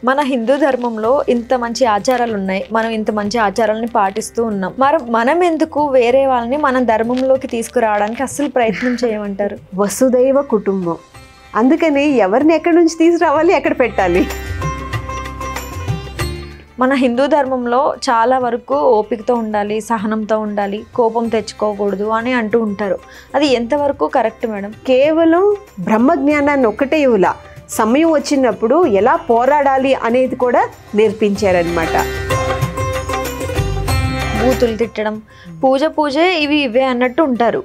మన హిందూ ధర్మంలో ఇంత మంచి ఆచారాలు ఉన్నాయి, మనం ఇంత మంచి ఆచారాలని పాటిస్తూ ఉన్నాం. మనం ఎందుకు వేరే వాళ్ళని మన ధర్మంలోకి తీసుకురావడానికి అస్సలు ప్రయత్నం చేయమంటారు? వసుదైవ కుటుంబం, అందుకని ఎవరిని ఎక్కడి నుంచి తీసుకురావాలి, ఎక్కడ పెట్టాలి. మన హిందూ ధర్మంలో చాలా వరకు ఓపికతో ఉండాలి, సహనంతో ఉండాలి, కోపం తెచ్చుకోకూడదు అని అంటూ ఉంటారు. అది ఎంతవరకు కరెక్ట్ మేడం? కేవలం బ్రహ్మజ్ఞానాన్ని ఒక్కటే ఇవ్వలా, సమయం వచ్చినప్పుడు ఎలా పోరాడాలి అనేది కూడా నేర్పించారనమాట. బూతులు తిట్టడం, పూజే ఇవే అన్నట్టు ఉంటారు.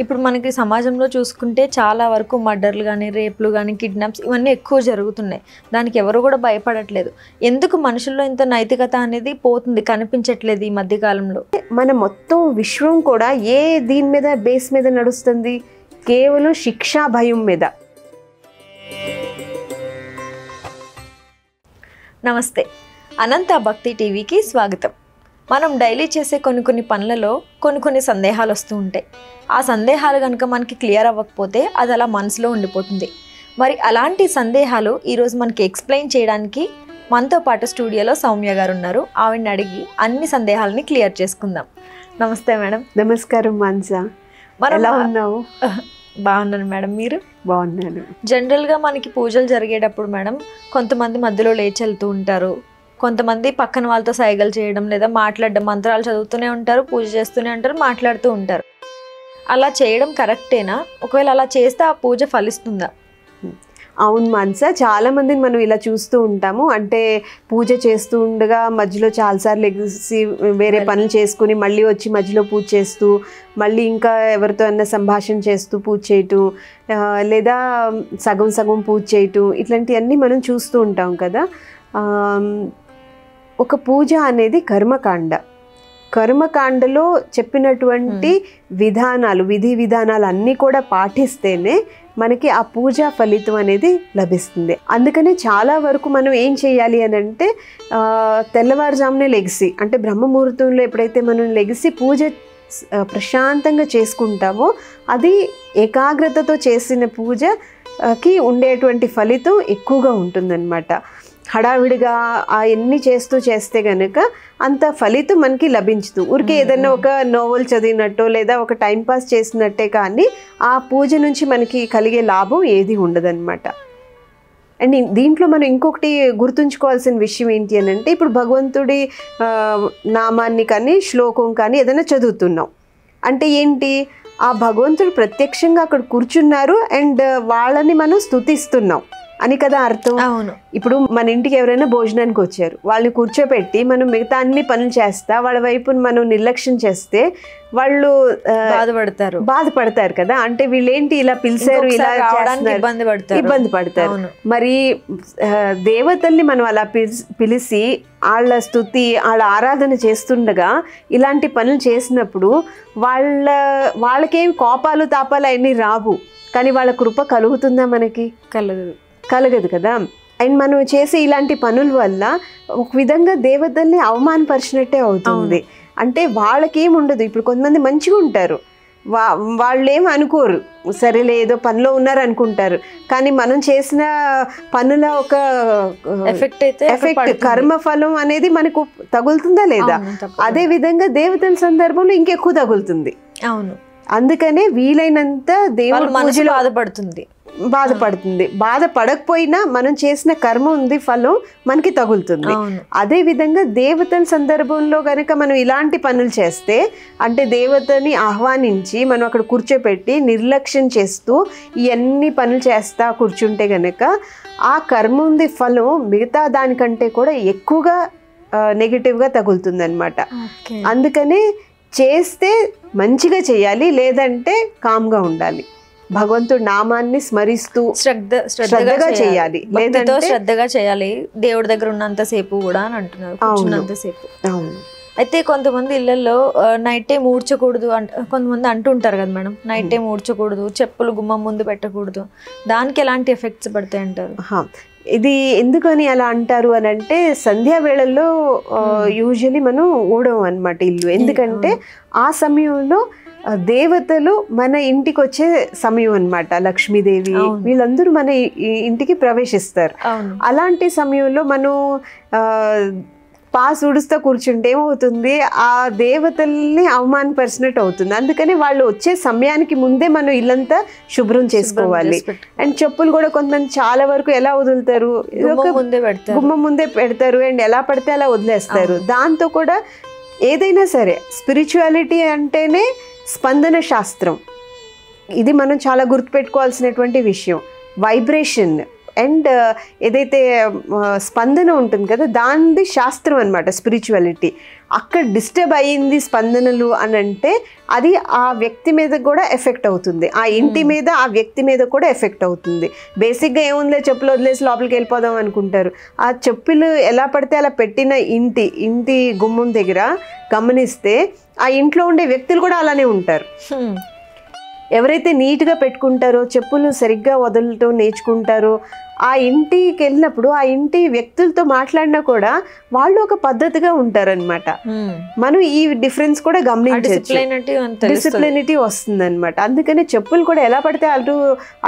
ఇప్పుడు మనకి సమాజంలో చూసుకుంటే చాలా వరకు మర్డర్లు కానీ, రేపులు కానీ, కిడ్నాప్స్ ఇవన్నీ ఎక్కువ జరుగుతున్నాయి. దానికి ఎవరు కూడా భయపడట్లేదు. ఎందుకు మనుషుల్లో ఇంత నైతికత అనేది పోతుంది, కనిపించట్లేదు ఈ మధ్యకాలంలో? మన మొత్తం విశ్వం కూడా దీని మీద బేస్ మీద నడుస్తుంది, కేవలం శిక్షా భయం మీద. నమస్తే, అనంత భక్తి టీవీకి స్వాగతం. మనం డైలీ చేసే కొన్ని పనులలో కొన్ని సందేహాలు వస్తూ ఉంటాయి. ఆ సందేహాలు కనుక మనకి క్లియర్ అవ్వకపోతే అది అలా మనసులో ఉండిపోతుంది. మరి అలాంటి సందేహాలు ఈరోజు మనకి ఎక్స్ప్లెయిన్ చేయడానికి మనతో పాటు స్టూడియోలో సౌమ్య గారు ఉన్నారు. ఆవిడని అడిగి అన్ని సందేహాలని క్లియర్ చేసుకుందాం. నమస్తే మేడం. నమస్కారం మాన్సా, ఎలా ఉన్నావు? బాగున్నాను మేడం, మీరు? బాగున్నాను. జనరల్గా మనకి పూజలు జరిగేటప్పుడు మేడం కొంతమంది మధ్యలో లేచి వెళ్తూ ఉంటారు, కొంతమంది పక్కన వాళ్ళతో సైగలు చేయడం లేదా మాట్లాడడం, మంత్రాలు చదువుతూనే ఉంటారు, పూజ చేస్తూనే ఉంటారు, మాట్లాడుతూ ఉంటారు. అలా చేయడం కరెక్టేనా? ఒకవేళ అలా చేస్తే ఆ పూజ ఫలిస్తుందా? అవును మాన్సా, చాలా మందిని మనం ఇలా చూస్తూ ఉంటాము. అంటే పూజ చేస్తూ ఉండగా మధ్యలో చాలాసార్లు ఎగిసి వేరే పనులు చేసుకుని మళ్ళీ వచ్చి మధ్యలో పూజ చేస్తూ మళ్ళీ ఇంకా ఎవరితో అన్న సంభాషణ చేస్తూ పూజ చేయటం, లేదా సగం పూజ చేయటం, ఇట్లాంటివన్నీ మనం చూస్తూ ఉంటాం కదా. ఒక పూజ అనేది కర్మకాండలో చెప్పినటువంటి విధి విధానాలు అన్నీ కూడా పాటిస్తేనే మనకి ఆ పూజా ఫలితం అనేది లభిస్తుంది. అందుకనే చాలా వరకు మనం ఏం చేయాలి అని అంటే తెల్లవారుజామునే లెగిసి, అంటే బ్రహ్మముహూర్తంలో ఎప్పుడైతే మనం లెగిసి పూజ ప్రశాంతంగా చేసుకుంటామో అది ఏకాగ్రతతో చేసిన పూజకి ఉండేటువంటి ఫలితం ఎక్కువగా ఉంటుందన్నమాట. హడావిడిగా అవన్నీ చేస్తే కనుక అంత ఫలితం మనకి లభించదు. ఊరికే ఏదైనా ఒక నోవెల్ చదివినట్టు లేదా ఒక టైంపాస్ చేసినట్టే కానీ ఆ పూజ నుంచి మనకి కలిగే లాభం ఏది ఉండదన్నమాట. అండ్ దీంట్లో మనం ఇంకొకటి గుర్తుంచుకోవాల్సిన విషయం ఏంటి అని అంటే, ఇప్పుడు భగవంతుడి నామాన్ని కానీ శ్లోకం కానీ ఏదైనా చదువుతున్నాం అంటే ఏంటి, ఆ భగవంతుడు ప్రత్యక్షంగా అక్కడ కూర్చున్నారు అండ్ వాళ్ళని మనం స్తుతిస్తున్నాం అని కదా అర్థం. అవును. ఇప్పుడు మన ఇంటికి ఎవరైనా భోజనానికి వచ్చారు, వాళ్ళని కూర్చోపెట్టి మనం మిగతా అన్ని పనులు చేస్తా వాళ్ళ వైపు మనం నిర్లక్ష్యం చేస్తే వాళ్ళు బాధపడతారు కదా. అంటే వీళ్ళేంటి ఇలా పిలిచారు, ఇలా ఇబ్బంది పడతారు. మరి దేవతల్ని మనం అలా పిలిచి వాళ్ళ స్తుతి వాళ్ళ ఆరాధన చేస్తుండగా ఇలాంటి పనులు చేసినప్పుడు వాళ్ళకేం కోపాలు తాపాలు అవన్నీ రావు, కానీ వాళ్ళ కృప కలుగుతుందా? మనకి కలగదు కదా. అండ్ మనం చేసే ఇలాంటి పనుల వల్ల ఒక విధంగా దేవతల్ని అవమానపరిచినట్టే అవుతుంది. అంటే వాళ్ళకేం ఉండదు. ఇప్పుడు కొంతమంది మంచిగా ఉంటారు, వాళ్ళేం అనుకోరు, సరేలే ఏదో పనిలో ఉన్నారు అనుకుంటారు, కానీ మనం చేసిన పనుల ఒక ఎఫెక్ట్ కర్మఫలం అనేది మనకు తగులుతుందా లేదా? అదే విధంగా దేవతల సందర్భంలో ఇంకెక్కువ తగులుతుంది. అవును. అందుకనే వీలైనంత దేవుడి పూజలో బాధపడుతుంది. బాధపడకపోయినా మనం చేసిన కర్మ ఉంది, ఫలం మనకి తగులుతుంది. అదే విధంగా దేవతల సందర్భంలో గనక మనం ఇలాంటి పనులు చేస్తే, అంటే దేవతని ఆహ్వానించి మనం అక్కడ కూర్చోపెట్టి నిర్లక్ష్యం చేస్తూ ఇవన్నీ పనులు చేస్తా కూర్చుంటే గనక ఆ కర్మ ఉంది ఫలం మిగతా దానికంటే కూడా ఎక్కువగా నెగిటివ్గా తగులుతుంది అనమాట. అందుకనే చేస్తే మంచిగా చేయాలి, లేదంటే కామ్గా ఉండాలి. భగవంతుడి నామాన్ని స్మరిస్తూ శ్రద్ధగా చేయాలి, లేదంటే శ్రద్ధగా చేయాలి. దేవుడి దగ్గర ఉన్నంతసేపు కూడా అని అంటున్నారు, కూర్చున్నంతసేపు. అయితే కొంతమంది ఇళ్లలో నైట్ టైం ఊడ్చకూడదు కొంతమంది అంటుంటారు కదా మేడం, నైట్ టైం ఊడ్చకూడదు, చెప్పులు గుమ్మం ముందు పెట్టకూడదు, దానికి ఎలాంటి ఎఫెక్ట్స్ పడతాయి అంటారు? ఇది ఎందుకని అలా అంటారు అని అంటే, సంధ్యా వేళల్లో యూజువలీ మనం ఊడవం అనమాట ఇల్లు. ఎందుకంటే ఆ సమయంలో దేవతలు మన ఇంటికి వచ్చే సమయం అన్నమాట. లక్ష్మీదేవి వీళ్ళందరూ మన ఇంటికి ప్రవేశిస్తారు. అలాంటి సమయంలో మనం పాస్ ఉడుస్తా కూర్చుంటే ఏమవుతుంది, ఆ దేవతల్ని అవమానపరిచినట్టు అవుతుంది. అందుకని వాళ్ళు వచ్చే సమయానికి ముందే మనం ఇల్లంతా శుభ్రం చేసుకోవాలి. అండ్ చెప్పులు కూడా కొంతమంది చాలా వరకు ఎలా వదులుతారు, గుమ్మం ముందే పెడతారు అండ్ ఎలా పడితే అలా వదిలేస్తారు. దాంతో కూడా ఏదైనా సరే స్పిరిచువాలిటీ అంటేనే స్పందన శాస్త్రం. ఇది మనం చాలా గుర్తుపెట్టుకోవాల్సినటువంటి విషయం. వైబ్రేషన్ అండ్ ఏదైతే స్పందన ఉంటుంది కదా, దానిది శాస్త్రం అనమాట స్పిరిచువాలిటీ. అక్కడ డిస్టర్బ్ అయ్యింది స్పందనలు అని అంటే అది ఆ వ్యక్తి మీద కూడా ఎఫెక్ట్ అవుతుంది, ఆ ఇంటి మీద ఆ వ్యక్తి మీద కూడా ఎఫెక్ట్ అవుతుంది. బేసిక్గా ఏముందిలే చెప్పులు వదిలేసి లోపలికి వెళ్ళిపోదాం అనుకుంటారు. ఆ చెప్పులు ఎలా పడితే అలా పెట్టిన ఇంటి గుమ్మం దగ్గర గమనిస్తే ఆ ఇంట్లో ఉండే వ్యక్తులు కూడా అలానే ఉంటారు. ఎవరైతే నీట్గా పెట్టుకుంటారో, చెప్పులు సరిగ్గా వదలటం నేర్చుకుంటారో, ఆ ఇంటికి వెళ్ళినప్పుడు ఆ ఇంటి వ్యక్తులతో మాట్లాడినా కూడా వాళ్ళు ఒక పద్ధతిగా ఉంటారనమాట. మనం ఈ డిఫరెన్స్ కూడా గమనించవచ్చు, డిసిప్లినిటీ వస్తుంది అనమాట. అందుకని చెప్పులు కూడా ఎలా పడితే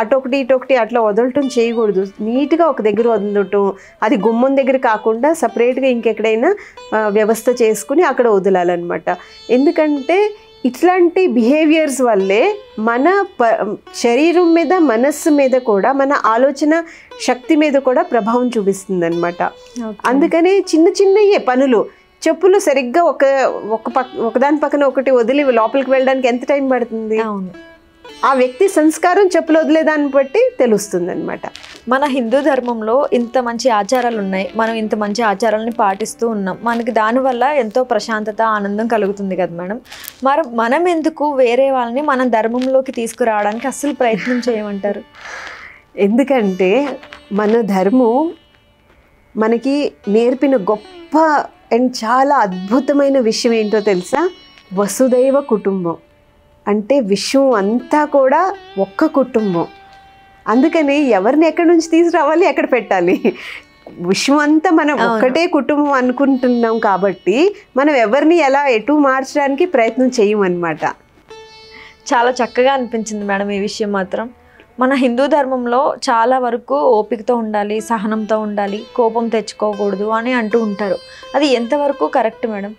అటొకటి ఇటొకటి అట్లా వదలటం చేయకూడదు. నీట్గా ఒక దగ్గర వదలటం, అది గుమ్మం దగ్గర కాకుండా సపరేట్గా ఇంకెక్కడైనా వ్యవస్థ చేసుకుని అక్కడ వదలాలన్నమాట. ఎందుకంటే ఇట్లాంటి బిహేవియర్స్ వల్లే మన శరీరం మీద, మనస్సు మీద కూడా, మన ఆలోచన శక్తి మీద కూడా ప్రభావం చూపిస్తుంది అనమాట. అందుకనే చిన్నయే పనులు, చెప్పులు సరిగ్గా ఒకదాని పక్కన ఒకటి వదిలి లోపలికి వెళ్ళడానికి ఎంత టైం పడుతుంది, ఆ వ్యక్తి సంస్కారం చెప్పులు వదిలేదాన్ని బట్టి తెలుస్తుంది అనమాట. మన హిందూ ధర్మంలో ఇంత మంచి ఆచారాలు ఉన్నాయి, మనం ఇంత మంచి ఆచారాలని పాటిస్తూ ఉన్నాం, మనకి దానివల్ల ఎంతో ప్రశాంతత, ఆనందం కలుగుతుంది కదా మేడం. మనం ఎందుకు వేరే వాళ్ళని మన ధర్మంలోకి తీసుకురావడానికి అస్సలు ప్రయత్నం చేయమంటారు? ఎందుకంటే మన ధర్మం మనకి నేర్పిన గొప్ప అండ్ చాలా అద్భుతమైన విషయం ఏంటో తెలుసా? వసుదైవ కుటుంబం. అంటే విశ్వం అంతా కూడా ఒక్క కుటుంబం. అందుకని ఎవరిని ఎక్కడి నుంచి తీసుకురావాలి, ఎక్కడ పెట్టాలి, విశ్వం అంతా మనం ఒక్కటే కుటుంబం అనుకుంటున్నాం కాబట్టి మనం ఎవరిని ఎలా ఎటు మార్చడానికి ప్రయత్నం చేయమన్నమాట. చాలా చక్కగా అనిపించింది మేడం ఈ విషయం మాత్రం. మన హిందూ ధర్మంలో చాలా వరకు ఓపికతో ఉండాలి, సహనంతో ఉండాలి, కోపం తెచ్చుకోకూడదు అని అంటూ ఉంటారు. అది ఎంతవరకు కరెక్ట్ మేడం?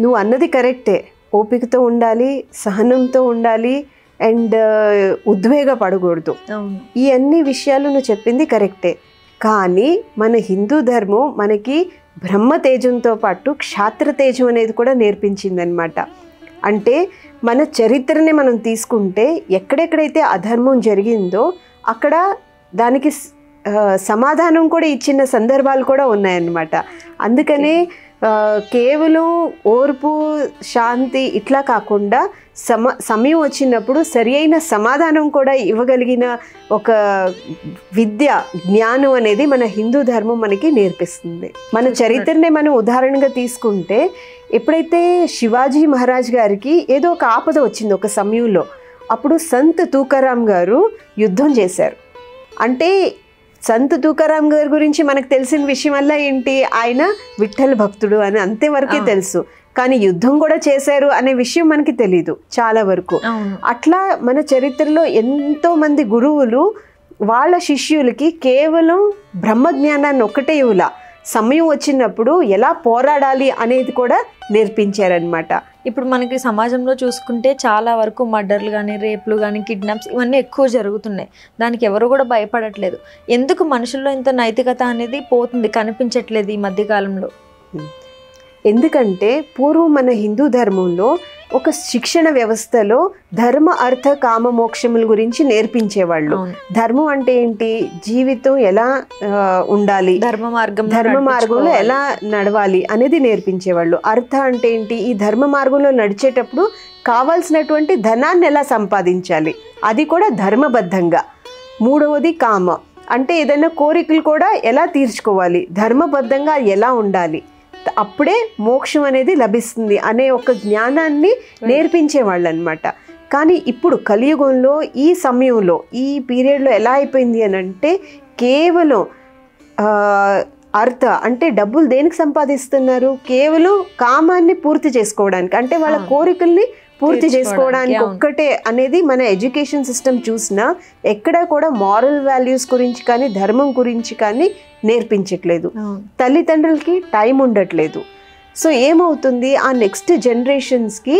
నువ్వు అన్నది కరెక్టే. ఓపికతో ఉండాలి, సహనంతో ఉండాలి అండ్ ఉద్వేగపడకూడదు. ఈ అన్ని విషయాలు నువ్వు చెప్పింది కరెక్టే. కానీ మన హిందూ ధర్మం మనకి బ్రహ్మ తేజంతో పాటు క్షాత్ర తేజం అనేది కూడా నేర్పించిందనమాట. అంటే మన చరిత్రని మనం తీసుకుంటే ఎక్కడెక్కడైతే అధర్మం జరిగిందో అక్కడ దానికి సమాధానం కూడా ఇచ్చిన సందర్భాలు కూడా ఉన్నాయన్నమాట. అందుకనే కేవలం ఓర్పు, శాంతి ఇట్లా కాకుండా సమయం వచ్చినప్పుడు సరి అయిన సమాధానం కూడా ఇవ్వగలిగిన ఒక విద్య, జ్ఞానం అనేది మన హిందూ ధర్మం మనకి నేర్పిస్తుంది. మన చరిత్రనే మనం ఉదాహరణగా తీసుకుంటే, ఎప్పుడైతే శివాజీ మహారాజ్ గారికి ఏదో ఒక ఆపద వచ్చింది ఒక సమయంలో, అప్పుడు సంత్ తూకారాం గారు యుద్ధం చేశారు. అంటే సంత్ తూకారాం గారి గురించి మనకు తెలిసిన విషయం వల్ల ఏంటి, ఆయన విఠల్ భక్తుడు అని అంతేవరకే తెలుసు. కానీ యుద్ధం కూడా చేశారు అనే విషయం మనకి తెలీదు చాలా వరకు. అట్లా మన చరిత్రలో ఎంతో మంది గురువులు వాళ్ళ శిష్యులకి కేవలం బ్రహ్మజ్ఞానాన్ని ఒక్కటే ఇవ్వలా, సమయం వచ్చినప్పుడు ఎలా పోరాడాలి అనేది కూడా నేర్పించారనమాట. ఇప్పుడు మనకి సమాజంలో చూసుకుంటే చాలా వరకు మర్డర్లు కానీ, రేపులు కానీ, కిడ్నాప్స్ ఇవన్నీ ఎక్కువ జరుగుతున్నాయి. దానికి ఎవరు కూడా భయపడట్లేదు. ఎందుకు మనుషుల్లో ఇంత నైతికత అనేది పోతుంది, కనిపించట్లేదు ఈ మధ్యకాలంలో? ఎందుకంటే పూర్వం మన హిందూ ధర్మంలో ఒక శిక్షణ వ్యవస్థలో ధర్మ, అర్థ, కామ, మోక్షముల గురించి నేర్పించేవాళ్ళు. ధర్మం అంటే ఏంటి, జీవితం ఎలా ఉండాలి, ధర్మ మార్గంలో ఎలా నడవాలి అనేది నేర్పించేవాళ్ళు. అర్థ అంటే ఏంటి, ఈ ధర్మ మార్గంలో నడిచేటప్పుడు కావాల్సినటువంటి ధనాన్ని ఎలా సంపాదించాలి, అది కూడా ధర్మబద్ధంగా. మూడవది కామ అంటే ఏదైనా కోరికలు కూడా ఎలా తీర్చుకోవాలి, ధర్మబద్ధంగా ఎలా ఉండాలి, అప్పుడే మోక్షం అనేది లభిస్తుంది అనే ఒక జ్ఞానాన్ని నేర్పించేవాళ్ళు అనమాట. కానీ ఇప్పుడు కలియుగంలో ఈ సమయంలో ఈ పీరియడ్లో ఎలా అయిపోయింది అని అంటే కేవలం అర్థ అంటే డబ్బులు దేనికి సంపాదిస్తున్నారు? కేవలం కామాన్ని పూర్తి చేసుకోవడానికి, అంటే వాళ్ళ కోరికల్ని పూర్తి చేసుకోవడానికి ఒక్కటే అనేది మన ఎడ్యుకేషన్ సిస్టమ్ చూసినా ఎక్కడా కూడా మారల్ వాల్యూస్ గురించి కానీ ధర్మం గురించి కానీ నేర్పించట్లేదు. తల్లిదండ్రులకి టైం ఉండట్లేదు. సో ఏమవుతుంది, ఆ నెక్స్ట్ జనరేషన్స్కి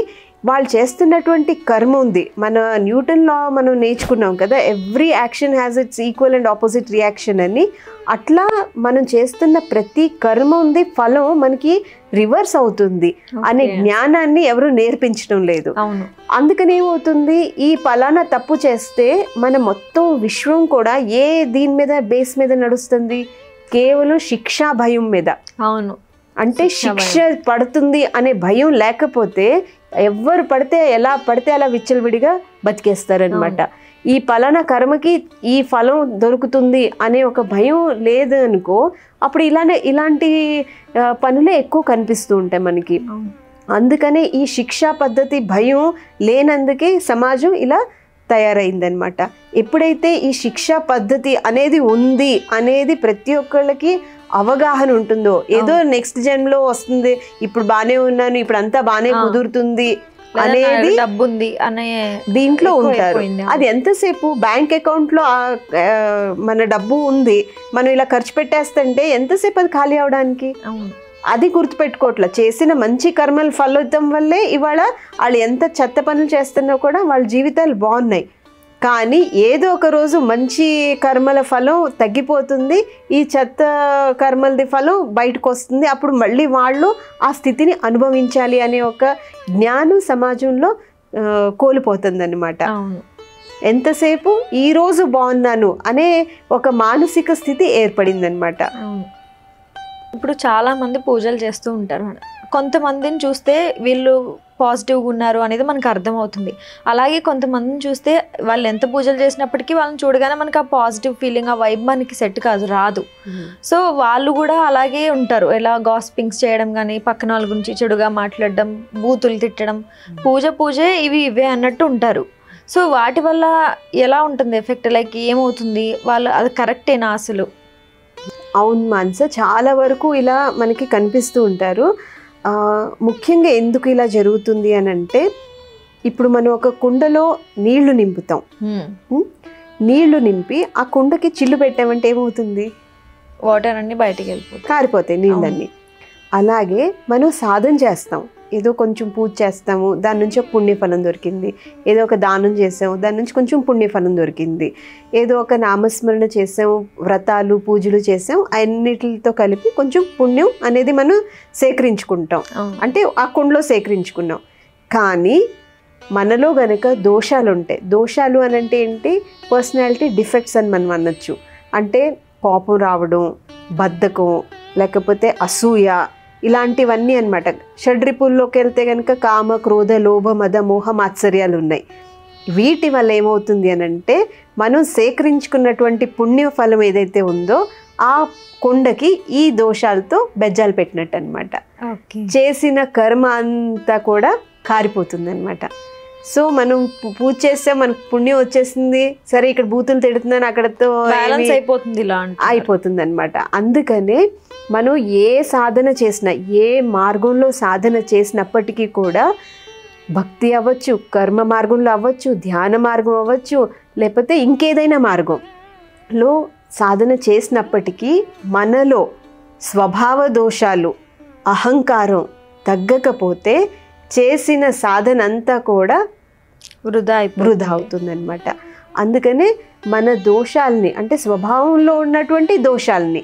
వాళ్ళు చేస్తున్నటువంటి కర్మ ఉంది. మన న్యూటన్ లా మనం నేర్చుకున్నాం కదా, every action has its equal and opposite reaction అని. అట్లా మనం చేస్తున్న ప్రతి కర్మ ఉంది, ఫలం మనకి రివర్స్ అవుతుంది అనే జ్ఞానాన్ని ఎవరు నేర్పించడం లేదు. అందుకని ఏమవుతుంది, ఈ పలానా తప్పు చేస్తే మన మొత్తం విశ్వం కూడా ఏ దీని మీద బేస్ మీద నడుస్తుంది? కేవలం శిక్షా భయం మీద. అవును, అంటే శిక్ష పడుతుంది అనే భయం లేకపోతే ఎవరు పడితే ఎలా పడితే అలా విచ్చలవిడిగా బతికేస్తారనమాట. ఈ పలానా కర్మకి ఈ ఫలం దొరుకుతుంది అనే ఒక భయం లేదు అనుకో, అప్పుడు ఇలాంటి పనులే ఎక్కువ కనిపిస్తూ ఉంటాయి మనకి. అందుకనే ఈ శిక్షా పద్ధతి భయం లేనందుకే సమాజం ఇలా తయారైందనమాట. ఎప్పుడైతే ఈ శిక్షా పద్ధతి అనేది ఉంది అనేది ప్రతి ఒక్కళ్ళకి అవగాహన ఉంటుందో, ఏదో నెక్స్ట్ జన్మలో వస్తుంది, ఇప్పుడు బానే ఉన్నాను, ఇప్పుడు అంతా బానే కుదురుతుంది అనేది డబ్బుంది అనే దీంట్లో ఉంటారు. అది ఎంతసేపు బ్యాంక్ అకౌంట్ లో మన డబ్బు ఉంది, మనం ఇలా ఖర్చు పెట్టేస్తుంటే ఎంతసేపు అది ఖాళీ అవడానికి? అది గుర్తుపెట్టుకోవట్లే. చేసిన మంచి కర్మల ఫలితం వల్లే ఇవాళ వాళ్ళు ఎంత చెత్త పనులు చేస్తున్నా కూడా వాళ్ళ జీవితాలు బాగున్నాయి. కానీ ఏదో ఒక రోజు మంచి కర్మల ఫలం తగ్గిపోతుంది, ఈ చెత్త కర్మలది ఫలం బయటకు వస్తుంది. అప్పుడు మళ్ళీ వాళ్ళు ఆ స్థితిని అనుభవించాలి అనే ఒక జ్ఞానం సమాజంలో కోల్పోతుంది అన్నమాట. ఎంతసేపు ఈరోజు బాగున్నాను అనే ఒక మానసిక స్థితి ఏర్పడిందనమాట. ఇప్పుడు చాలా మంది పూజలు చేస్తూ ఉంటారు. కొంతమందిని చూస్తే వీళ్ళు పాజిటివ్గా ఉన్నారు అనేది మనకు అర్థమవుతుంది. అలాగే కొంతమందిని చూస్తే వాళ్ళు ఎంత పూజలు చేసినప్పటికీ వాళ్ళని చూడగానే మనకు ఆ పాజిటివ్ ఫీలింగ్, ఆ వైబ్ మనకి సెట్ రాదు. సో వాళ్ళు కూడా అలాగే ఉంటారు. ఎలా గాసిపింగ్స్ చేయడం కానీ, పక్కన వాళ్ళ గురించి చెడుగా మాట్లాడడం, బూతులు తిట్టడం, పూజే ఇవే అన్నట్టు ఉంటారు. సో వాటి వల్ల ఎలా ఉంటుంది ఎఫెక్ట్? లైక్ ఏమవుతుంది? వాళ్ళు అది కరెక్టేనా అసలు? అవును మానస, చాలా వరకు ఇలా మనకి కనిపిస్తూ ఉంటారు. ముఖ్యంగా ఎందుకు ఇలా జరుగుతుంది అని అంటే, ఇప్పుడు మనం ఒక కుండలో నీళ్లు నింపుతాం. నీళ్లు నింపి ఆ కుండకి చిల్లు పెట్టామంటే ఏమవుతుంది? వాటర్ అన్ని బయటికి వెళ్ళిపోతాయి, కారిపోతాయి నీళ్ళన్నీ. అలాగే మనం సాధన చేస్తాం, ఏదో కొంచెం పూజ చేస్తాము, దాని నుంచి ఒక పుణ్యఫలం దొరికింది. ఏదో ఒక దానం చేసాము, దాని నుంచి కొంచెం పుణ్యఫలం దొరికింది. ఏదో ఒక నామస్మరణ చేసాము, వ్రతాలు పూజలు చేసాం, అన్నిటితో కలిపి కొంచెం పుణ్యం అనేది మనం సేకరించుకుంటాం. అంటే ఆ కుండలో సేకరించుకున్నాం. కానీ మనలో గనక దోషాలు ఉంటాయి. దోషాలు అని అంటే ఏంటి? పర్సనాలిటీ డిఫెక్ట్స్ అని మనం అనొచ్చు. అంటే కోపం రావడం, బద్ధకం, లేకపోతే అసూయ, ఇలాంటివన్నీ అనమాట. షడ్రిపుల్లోకి వెళ్తే కనుక కామ, క్రోధ, లోభ, మద, మోహ, మాత్సర్యాలు ఉన్నాయి. వీటి వల్ల ఏమవుతుంది అని అంటే, మనం సేకరించుకున్నటువంటి పుణ్య ఫలం ఏదైతే ఉందో ఆ కుండకి ఈ దోషాలతో బెజ్జాలు పెట్టినట్టు అనమాట. చేసిన కర్మ అంతా కూడా కారిపోతుంది అనమాట. సో మనం పూజ చేస్తే మనకు పుణ్యం వచ్చేసింది, సరే ఇక్కడ బూతులు తిడుతున్నాను, అక్కడతో అయిపోతుంది అనమాట. అందుకనే మనం ఏ సాధన చేసినా, ఏ మార్గంలో సాధన చేసినప్పటికీ కూడా, భక్తి అవ్వచ్చు, కర్మ మార్గంలో అవ్వచ్చు, ధ్యాన మార్గం అవ్వచ్చు, లేకపోతే ఇంకేదైనా మార్గంలో సాధన చేసినప్పటికీ మనలో స్వభావ దోషాలు, అహంకారం తగ్గకపోతే చేసిన సాధన అంతా కూడా వృధా అవుతుందన్నమాట. అందుకనే మన దోషాలని, అంటే స్వభావంలో ఉన్నటువంటి దోషాలని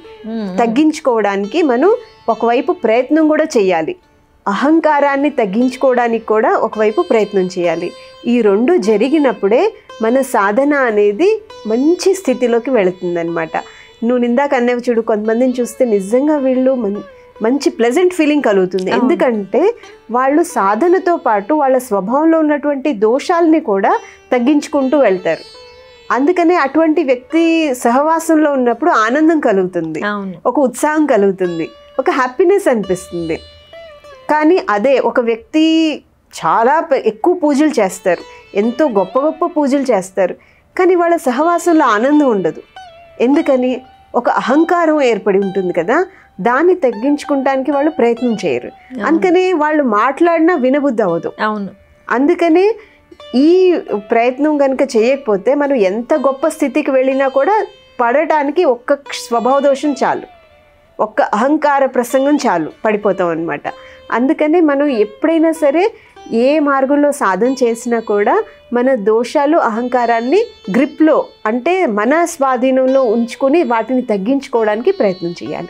తగ్గించుకోవడానికి మనం ఒకవైపు ప్రయత్నం కూడా చేయాలి. అహంకారాన్ని తగ్గించుకోవడానికి కూడా ఒకవైపు ప్రయత్నం చేయాలి. ఈ రెండు జరిగినప్పుడే మన సాధన అనేది మంచి స్థితిలోకి వెళుతుందన్నమాట. నువ్వు ఇందాక అన్నవి చూడు, కొంతమందిని చూస్తే నిజంగా వీళ్ళు మంచి ప్లెజెంట్ ఫీలింగ్ కలుగుతుంది. ఎందుకంటే వాళ్ళు సాధనతో పాటు వాళ్ళ స్వభావంలో ఉన్నటువంటి దోషాలని కూడా తగ్గించుకుంటూ వెళ్తారు. అందుకనే అటువంటి వ్యక్తి సహవాసంలో ఉన్నప్పుడు ఆనందం కలుగుతుంది, ఒక ఉత్సాహం కలుగుతుంది, ఒక హ్యాపీనెస్ అనిపిస్తుంది. కానీ అదే ఒక వ్యక్తి చాలా ఎక్కువ పూజలు చేస్తారు, ఎంతో గొప్ప గొప్ప పూజలు చేస్తారు, కానీ వాళ్ళ సహవాసంలో ఆనందం ఉండదు. ఎందుకని? ఒక అహంకారం ఏర్పడి ఉంటుంది కదా, దాన్ని తగ్గించుకోవడానికి వాళ్ళు ప్రయత్నం చేయరు. అందుకనే వాళ్ళు మాట్లాడినా వినబుద్ధి అవ్వదు. అవును. అందుకనే ఈ ప్రయత్నం కనుక చేయకపోతే మనం ఎంత గొప్ప స్థితికి వెళ్ళినా కూడా పడటానికి ఒక్క స్వభావ దోషం చాలు, ఒక్క అహంకార ప్రసంగం చాలు, పడిపోతాం అనమాట. అందుకనే మనం ఎప్పుడైనా సరే ఏ మార్గంలో సాధన చేసినా కూడా మన దోషాలు అహంకారాన్ని గ్రిప్లో అంటే మన స్వాధీనంలో ఉంచుకొని వాటిని తగ్గించుకోవడానికి ప్రయత్నం చేయాలి.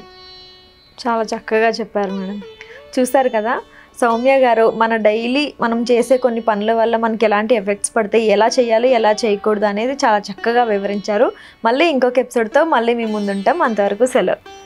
చాలా చక్కగా చెప్పారు మేడం. చూసారు కదా సౌమ్య గారు, మన డైలీ మనం చేసే కొన్ని పనుల వల్ల మనకి ఎలాంటి ఎఫెక్ట్స్ పడతాయి, ఎలా చేయాలి ఎలా చేయకూడదు అనేది చాలా చక్కగా వివరించారు. మళ్ళీ ఇంకొక ఎపిసోడ్తో మళ్ళీ మీ ముందుంటాం. అంతవరకు సెలవు.